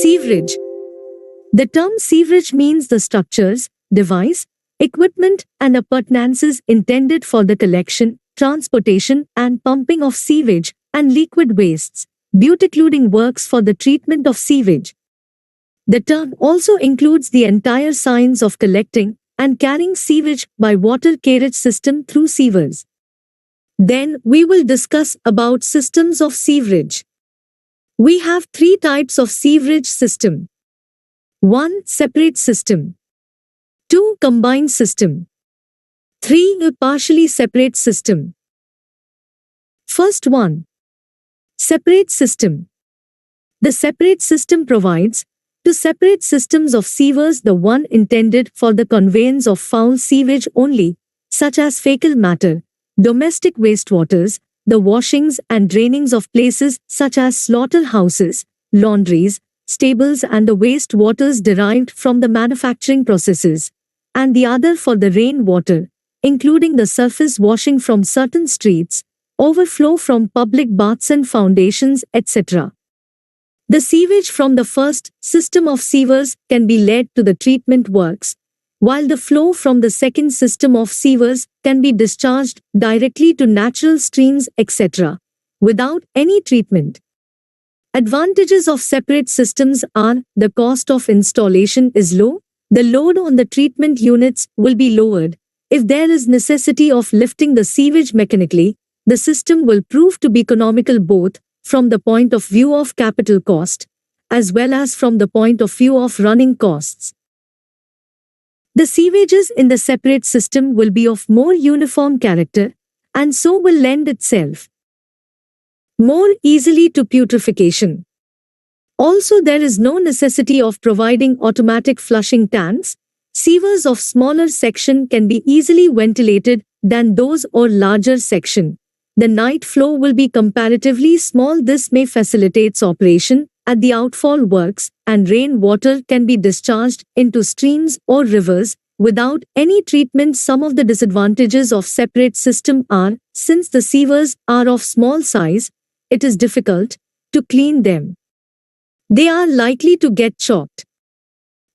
Sewerage. The term sewerage means the structures, device, equipment, and appurtenances intended for the collection, transportation, and pumping of sewage and liquid wastes, including works for the treatment of sewage. The term also includes the entire science of collecting and carrying sewage by water carriage system through sewers. Then we will discuss about systems of sewerage. We have three types of sewerage system. 1. Separate system. 2. Combined system. 3. A partially separate system. First one. Separate system. The separate system provides to separate systems of sewers, the one intended for the conveyance of foul sewage only, such as fecal matter, domestic wastewaters, the washings and drainings of places such as slaughterhouses, laundries, stables, and the waste waters derived from the manufacturing processes, and the other for the rain water, including the surface washing from certain streets, overflow from public baths and foundations, etc. The sewage from the first system of sewers can be led to the treatment works, while the flow from the second system of sewers can be discharged directly to natural streams, etc., without any treatment. Advantages of separate systems are the cost of installation is low, the load on the treatment units will be lowered. If there is necessity of lifting the sewage mechanically, the system will prove to be economical both from the point of view of capital cost as well as from the point of view of running costs. The sewages in the separate system will be of more uniform character and so will lend itself more easily to putrefaction. Also, there is no necessity of providing automatic flushing tanks. Sewers of smaller section can be easily ventilated than those of larger section. The night flow will be comparatively small. This may facilitate operation at the outfall works, and rain water can be discharged into streams or rivers without any treatment. Some of the disadvantages of separate system are, since the sewers are of small size, it is difficult to clean them. They are likely to get choked.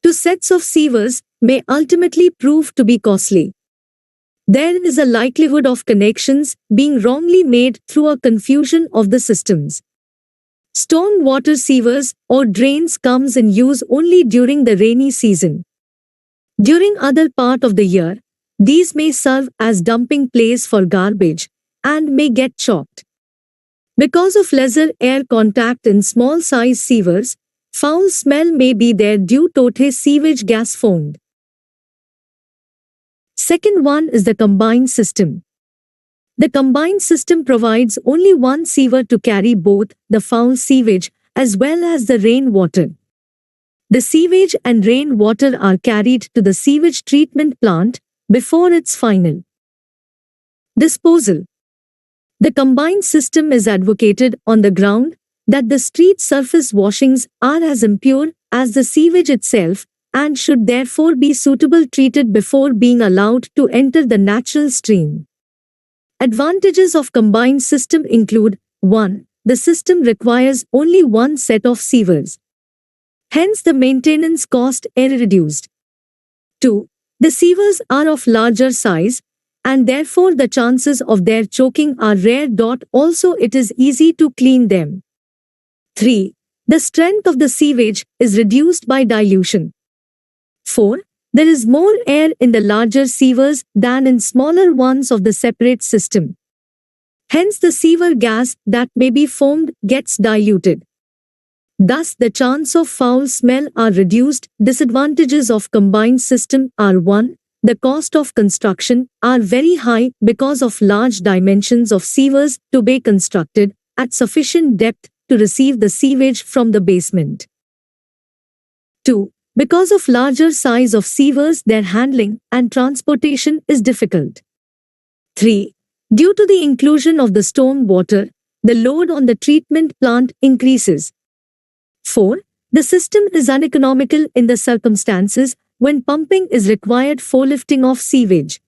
2 sets of sewers may ultimately prove to be costly. There is a likelihood of connections being wrongly made through a confusion of the systems. Storm water sewers or drains comes in use only during the rainy season. During other part of the year, these may serve as dumping place for garbage and may get choked. Because of lesser air contact in small size sewers, foul smell may be there due to sewage gas formed. Second one is the combined system. The combined system provides only one sewer to carry both the foul sewage as well as the rain water. The sewage and rain water are carried to the sewage treatment plant before its final disposal. The combined system is advocated on the ground that the street surface washings are as impure as the sewage itself and should therefore be suitably treated before being allowed to enter the natural stream. Advantages of combined system include 1. The system requires only one set of sewers. Hence the maintenance cost is reduced. 2. The sewers are of larger size and therefore the chances of their choking are rare. Also it is easy to clean them. 3. The strength of the sewage is reduced by dilution. 4. There is more air in the larger sewers than in smaller ones of the separate system. Hence the sewer gas that may be formed gets diluted. Thus the chance of foul smell are reduced. Disadvantages of combined system are 1. The cost of construction are very high because of large dimensions of sewers to be constructed at sufficient depth to receive the sewage from the basement. 2. Because of larger size of sewers, their handling and transportation is difficult. 3. Due to the inclusion of the storm water, the load on the treatment plant increases. 4. The system is uneconomical in the circumstances when pumping is required for lifting of sewage.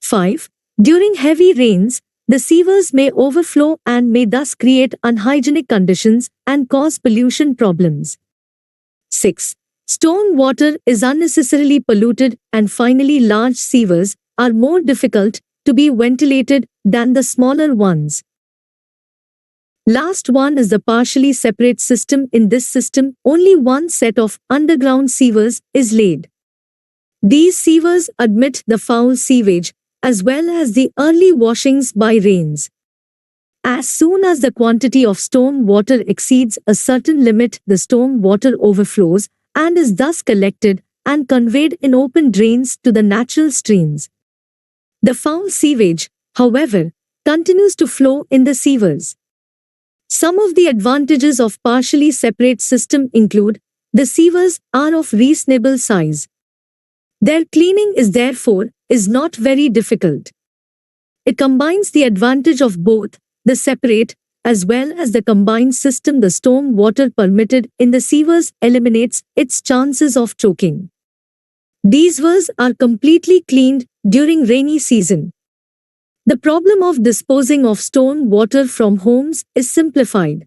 5. During heavy rains, the sewers may overflow and may thus create unhygienic conditions and cause pollution problems. 6. Storm water is unnecessarily polluted, and finally large sewers are more difficult to be ventilated than the smaller ones. Last one is the partially separate system. In this system, only one set of underground sewers is laid. These sewers admit the foul sewage as well as the early washings by rains. As soon as the quantity of storm water exceeds a certain limit, the storm water overflows and is thus collected and conveyed in open drains to the natural streams. The foul sewage, however, continues to flow in the sewers. Some of the advantages of partially separate system include the sewers are of reasonable size. Their cleaning is not very difficult. It combines the advantage of both the separate as well as the combined system. The storm water permitted in the sewers eliminates its chances of choking. These sewers are completely cleaned during rainy season. The problem of disposing of storm water from homes is simplified.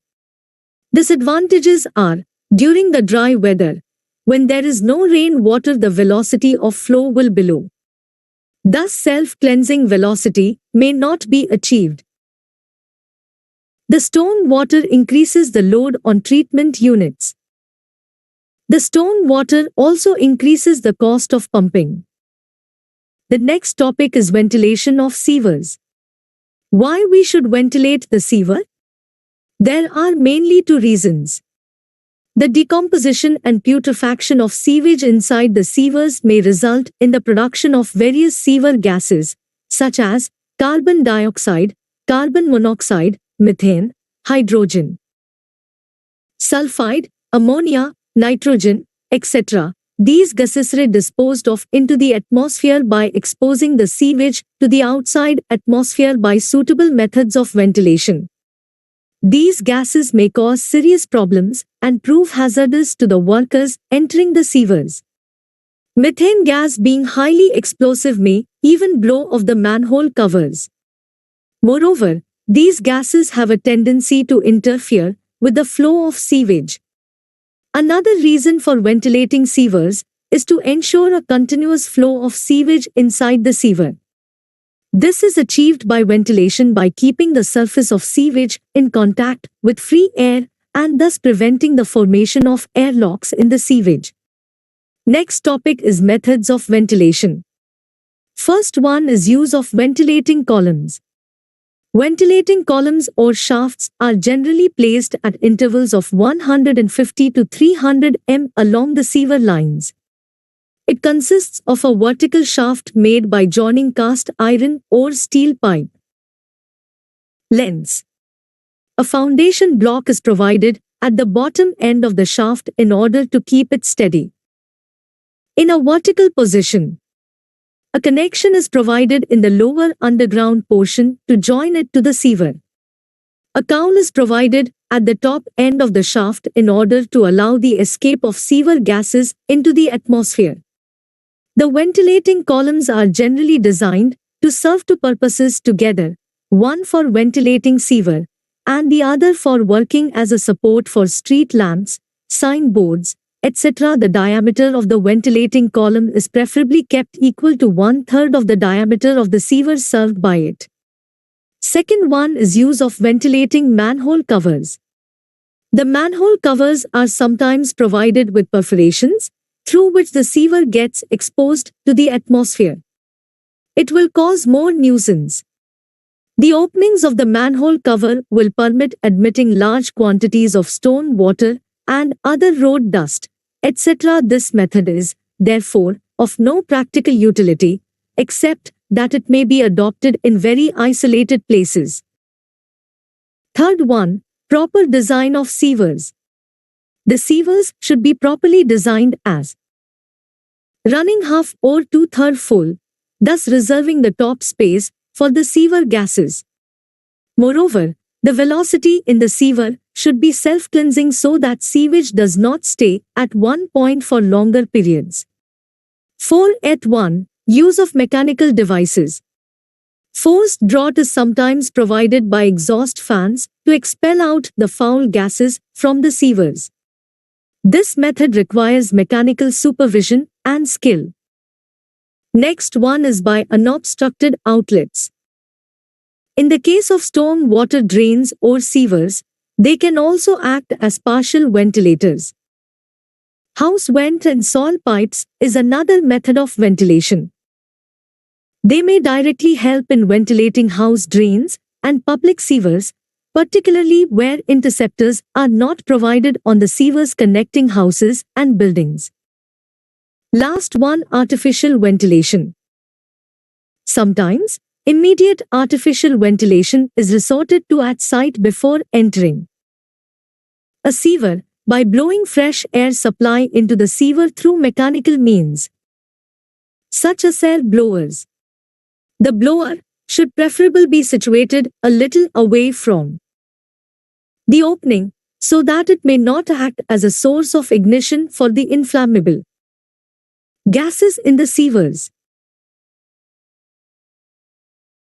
Disadvantages are, during the dry weather, when there is no rain water, the velocity of flow will be low. Thus self-cleansing velocity may not be achieved. The storm water increases the load on treatment units. The storm water also increases the cost of pumping. The next topic is ventilation of sewers. Why we should ventilate the sewer? There are mainly two reasons. The decomposition and putrefaction of sewage inside the sewers may result in the production of various sewer gases, such as carbon dioxide, carbon monoxide, methane, hydrogen sulfide, ammonia, nitrogen, etc. These gases are disposed of into the atmosphere by exposing the sewage to the outside atmosphere by suitable methods of ventilation. These gases may cause serious problems and prove hazardous to the workers entering the sewers. Methane gas, being highly explosive, may even blow off the manhole covers. Moreover, these gases have a tendency to interfere with the flow of sewage. Another reason for ventilating sewers is to ensure a continuous flow of sewage inside the sewer. This is achieved by ventilation by keeping the surface of sewage in contact with free air and thus preventing the formation of airlocks in the sewage. Next topic is methods of ventilation. First one is use of ventilating columns. Ventilating columns or shafts are generally placed at intervals of 150 to 300 m along the sewer lines. It consists of a vertical shaft made by joining cast iron or steel pipe. Lengths. A foundation block is provided at the bottom end of the shaft in order to keep it steady. In a vertical position, a connection is provided in the lower underground portion to join it to the sewer. A cowl is provided at the top end of the shaft in order to allow the escape of sewer gases into the atmosphere. The ventilating columns are generally designed to serve two purposes together, one for ventilating sewer and the other for working as a support for street lamps, signboards, etc. The diameter of the ventilating column is preferably kept equal to 1/3 of the diameter of the sewer served by it. Second one is use of ventilating manhole covers. The manhole covers are sometimes provided with perforations, through which the sewer gets exposed to the atmosphere. It will cause more nuisance. The openings of the manhole cover will permit admitting large quantities of stone water and other road dust, etc. This method is, therefore, of no practical utility, except that it may be adopted in very isolated places. Third one, proper design of sewers. The sewers should be properly designed as running half or 2/3 full, thus reserving the top space for the sewer gases. Moreover, the velocity in the sewer should be self-cleansing so that sewage does not stay at one point for longer periods. 4.1. Use of mechanical devices. Forced draught is sometimes provided by exhaust fans to expel out the foul gases from the sewers. This method requires mechanical supervision and skill. Next one is by unobstructed outlets. In the case of storm water drains or sewers, they can also act as partial ventilators. House vent and soil pipes is another method of ventilation. They may directly help in ventilating house drains and public sewers, particularly where interceptors are not provided on the sewers connecting houses and buildings. Last one, artificial ventilation. Sometimes, immediate artificial ventilation is resorted to at site before entering a sewer by blowing fresh air supply into the sewer through mechanical means, such as air blowers. The blower should preferably be situated a little away from the opening so that it may not act as a source of ignition for the inflammable gases in the sewers.